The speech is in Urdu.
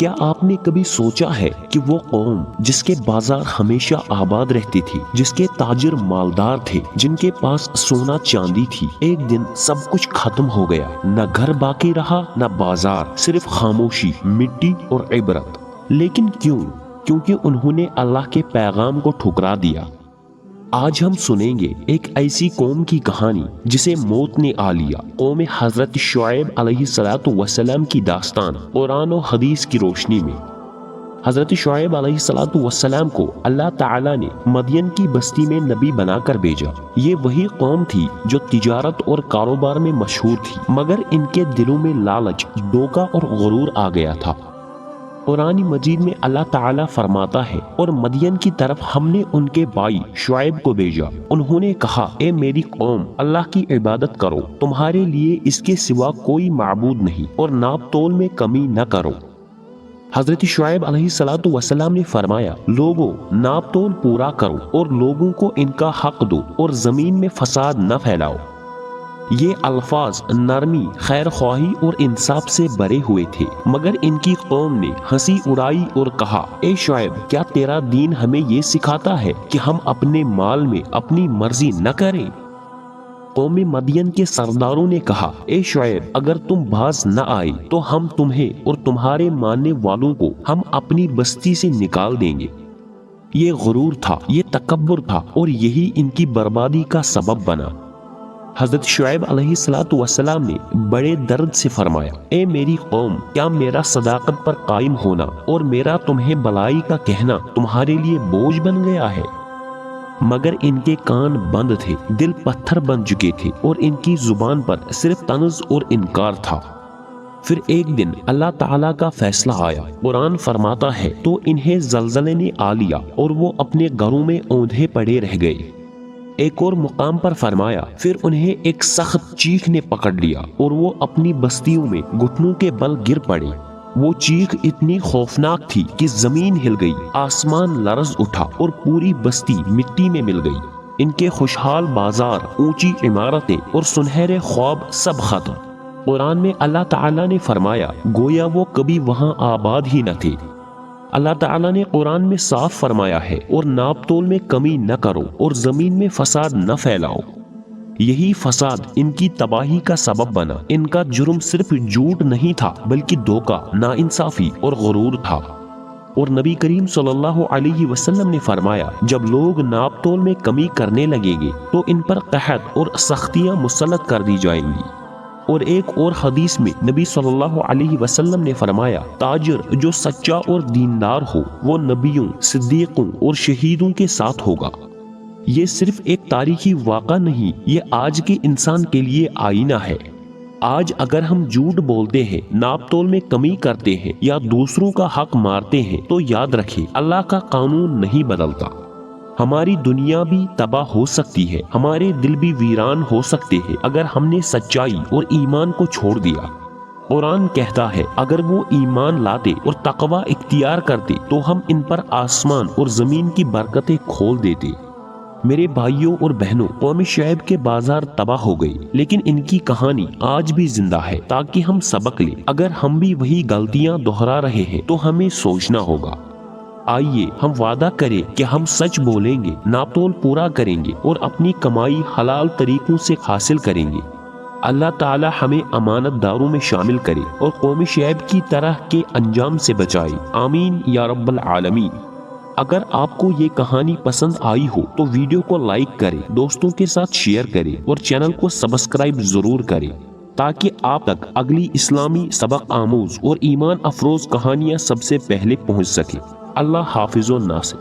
کیا آپ نے کبھی سوچا ہے کہ وہ قوم جس کے بازار ہمیشہ آباد رہتی تھی، جس کے تاجر مالدار تھے، جن کے پاس سونا چاندی تھی، ایک دن سب کچھ ختم ہو گیا، نہ گھر باقی رہا نہ بازار، صرف خاموشی، مٹی اور عبرت۔ لیکن کیوں؟ کیونکہ انہوں نے اللہ کے پیغام کو ٹھکرا دیا۔ آج ہم سنیں گے ایک ایسی قوم کی کہانی جسے موت نے آ لیا، قوم حضرت شعیب علیہ السلام کی داستان قرآن و حدیث کی روشنی میں۔ حضرت شعیب علیہ السلام کو اللہ تعالیٰ نے مدین کی بستی میں نبی بنا کر بھیجا۔ یہ وہی قوم تھی جو تجارت اور کاروبار میں مشہور تھی، مگر ان کے دلوں میں لالچ، دھوکہ اور غرور آ گیا تھا۔ قرآن مجید میں اللہ تعالیٰ فرماتا ہے، اور مدین کی طرف ہم نے ان کے بھائی شعیب کو بھیجا۔ انہوں نے کہا، اے میری قوم، اللہ کی عبادت کرو، تمہارے لیے اس کے سوا کوئی معبود نہیں، اور ناپ تول میں کمی نہ کرو۔ حضرت شعیب علیہ السلام نے فرمایا، لوگوں، ناپ تول پورا کرو اور لوگوں کو ان کا حق دو اور زمین میں فساد نہ پھیلاؤ۔ یہ الفاظ نرمی، خیر خواہی اور انصاف سے بھرے ہوئے تھے، مگر ان کی قوم نے ہنسی اڑائی اور کہا، اے شعیب، کیا تیرا دین ہمیں یہ سکھاتا ہے کہ ہم اپنے مال میں اپنی مرضی نہ کریں؟ قوم مدین کے سرداروں نے کہا، اے شعیب، اگر تم باز نہ آئے تو ہم تمہیں اور تمہارے ماننے والوں کو ہم اپنی بستی سے نکال دیں گے۔ یہ غرور تھا، یہ تکبر تھا، اور یہی ان کی بربادی کا سبب بنا۔ حضرت شعیب علیہ السلام نے بڑے درد سے فرمایا، اے میری قوم، کیا میرا صداقت پر قائم ہونا اور میرا تمہیں بلائی کا کہنا تمہارے لیے بوجھ بن گیا ہے؟ مگر ان کے کان بند تھے، دل پتھر بن چکے تھے، اور ان کی زبان پر صرف طنز اور انکار تھا۔ پھر ایک دن اللہ تعالیٰ کا فیصلہ آیا۔ قرآن فرماتا ہے، تو انہیں زلزلے نے آ لیا اور وہ اپنے گھروں میں اوندھے پڑے رہ گئے۔ ایک اور مقام پر فرمایا، پھر انہیں ایک سخت چیخ نے پکڑ لیا اور وہ اپنی بستیوں میں گھٹنوں کے بل گر پڑے۔ وہ چیخ اتنی خوفناک تھی کہ زمین ہل گئی، آسمان لرز اٹھا اور پوری بستی مٹی میں مل گئی۔ ان کے خوشحال بازار، اونچی عمارتیں اور سنہرے خواب سب ختم۔ قرآن میں اللہ تعالیٰ نے فرمایا، گویا وہ کبھی وہاں آباد ہی نہ تھے۔ اللہ تعالیٰ نے قرآن میں صاف فرمایا ہے، اور ناپ تول میں کمی نہ کرو اور زمین میں فساد نہ پھیلاؤ۔ یہی فساد ان کی تباہی کا سبب بنا۔ ان کا جرم صرف جھوٹ نہیں تھا، بلکہ دھوکہ، ناانصافی اور غرور تھا۔ اور نبی کریم صلی اللہ علیہ وسلم نے فرمایا، جب لوگ ناپ تول میں کمی کرنے لگیں گے تو ان پر قحط اور سختیاں مسلط کر دی جائیں گی۔ اور ایک اور حدیث میں نبی صلی اللہ علیہ وسلم نے فرمایا، تاجر جو سچا اور دیندار ہو وہ نبیوں، صدیقوں اور شہیدوں کے ساتھ ہوگا۔ یہ صرف ایک تاریخی واقعہ نہیں، یہ آج کے انسان کے لیے آئینہ ہے۔ آج اگر ہم جھوٹ بولتے ہیں، ناپ تول میں کمی کرتے ہیں یا دوسروں کا حق مارتے ہیں تو یاد رکھیں، اللہ کا قانون نہیں بدلتا۔ ہماری دنیا بھی تباہ ہو سکتی ہے، ہمارے دل بھی ویران ہو سکتے ہیں اگر ہم نے سچائی اور ایمان کو چھوڑ دیا۔ قرآن کہتا ہے، اگر وہ ایمان لاتے اور تقوی اختیار کرتے تو ہم ان پر آسمان اور زمین کی برکتیں کھول دیتے۔ میرے بھائیوں اور بہنوں، قوم شعیب کے بازار تباہ ہو گئی، لیکن ان کی کہانی آج بھی زندہ ہے تاکہ ہم سبق لیں۔ اگر ہم بھی وہی غلطیاں دہرا رہے ہیں تو ہمیں سوچنا ہوگا۔ آئیے ہم وعدہ کریں کہ ہم سچ بولیں گے، ناپ تول پورا کریں گے اور اپنی کمائی حلال طریقوں سے حاصل کریں گے۔ اللہ تعالی ہمیں امانت داروں میں شامل کرے اور قوم شعیب کی طرح کے انجام سے بچائے، آمین یا رب العالمین۔ اگر آپ کو یہ کہانی پسند آئی ہو تو ویڈیو کو لائک کریں، دوستوں کے ساتھ شیئر کریں اور چینل کو سبسکرائب ضرور کریں تاکہ آپ تک اگلی اسلامی سبق آموز اور ایمان افروز کہانیاں سب سے پہلے پہنچ سکیں۔ اللہ حافظ و ناصر۔